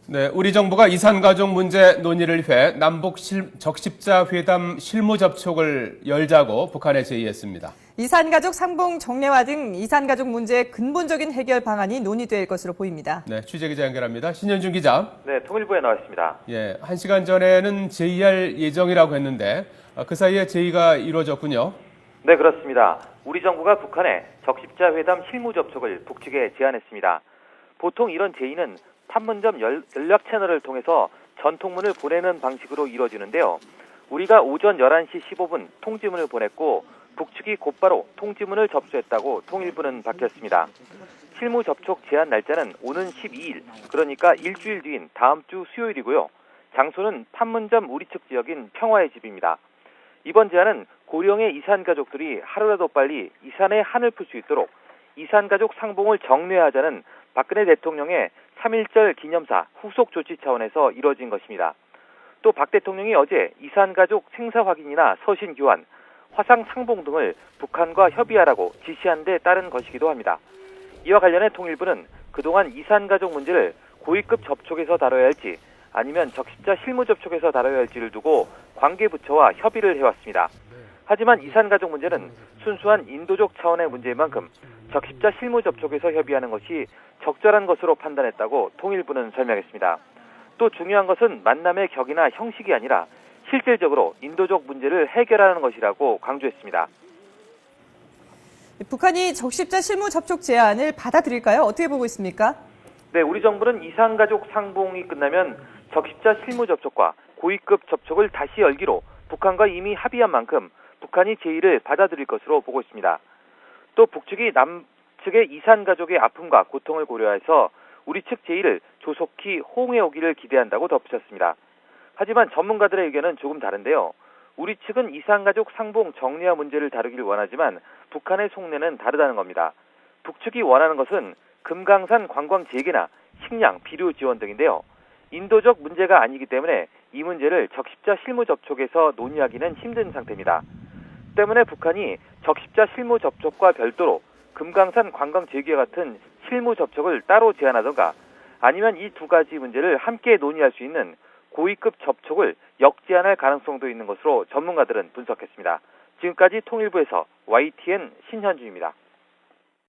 네, 우리 정부가 이산가족 문제 논의를 위해 남북 적십자 회담 실무 접촉을 열자고 북한에 제의했습니다. 이산가족 상봉 정례화 등 이산가족 문제의 근본적인 해결 방안이 논의될 것으로 보입니다. 네, 취재기자 연결합니다. 신현준 기자. 네, 통일부에 나와 있습니다. 예, 1시간 전에는 제의할 예정이라고 했는데 그 사이에 제의가 이루어졌군요. 네, 그렇습니다. 우리 정부가 북한에 적십자 회담 실무 접촉을 북측에 제안했습니다. 보통 이런 제의는 판문점 연락 채널을 통해서 전통문을 보내는 방식으로 이루어지는데요. 우리가 오전 11시 15분 통지문을 보냈고 북측이 곧바로 통지문을 접수했다고 통일부는 밝혔습니다. 실무 접촉 제안 날짜는 오는 12일, 그러니까 일주일 뒤인 다음 주 수요일이고요. 장소는 판문점 우리 측 지역인 평화의 집입니다. 이번 제안은 고령의 이산가족들이 하루라도 빨리 이산의 한을 풀 수 있도록 이산가족 상봉을 정례하자는 박근혜 대통령의 3.1절 기념사 후속 조치 차원에서 이뤄진 것입니다. 또 박 대통령이 어제 이산가족 생사 확인이나 서신 교환, 화상 상봉 등을 북한과 협의하라고 지시한 데 따른 것이기도 합니다. 이와 관련해 통일부는 그동안 이산가족 문제를 고위급 접촉에서 다뤄야 할지 아니면 적십자 실무 접촉에서 다뤄야 할지를 두고 관계부처와 협의를 해왔습니다. 하지만 이산가족 문제는 순수한 인도적 차원의 문제인 만큼 적십자 실무 접촉에서 협의하는 것이 적절한 것으로 판단했다고 통일부는 설명했습니다. 또 중요한 것은 만남의 격이나 형식이 아니라 실질적으로 인도적 문제를 해결하는 것이라고 강조했습니다. 북한이 적십자 실무 접촉 제안을 받아들일까요? 어떻게 보고 있습니까? 네, 우리 정부는 이산가족 상봉이 끝나면 적십자 실무 접촉과 고위급 접촉을 다시 열기로 북한과 이미 합의한 만큼 북한이 제의를 받아들일 것으로 보고 있습니다. 또 북측이 남측의 이산가족의 아픔과 고통을 고려해서 우리 측 제의를 조속히 호응해 오기를 기대한다고 덧붙였습니다. 하지만 전문가들의 의견은 조금 다른데요. 우리 측은 이산가족 상봉 정례화 문제를 다루길 원하지만 북한의 속내는 다르다는 겁니다. 북측이 원하는 것은 금강산 관광 재개나 식량, 비료 지원 등인데요. 인도적 문제가 아니기 때문에 이 문제를 적십자 실무 접촉에서 논의하기는 힘든 상태입니다. 때문에 북한이 적십자 실무 접촉과 별도로 금강산 관광 재개 같은 실무 접촉을 따로 제안하던가 아니면 이 두 가지 문제를 함께 논의할 수 있는 고위급 접촉을 역제안할 가능성도 있는 것으로 전문가들은 분석했습니다. 지금까지 통일부에서 YTN 신현주입니다.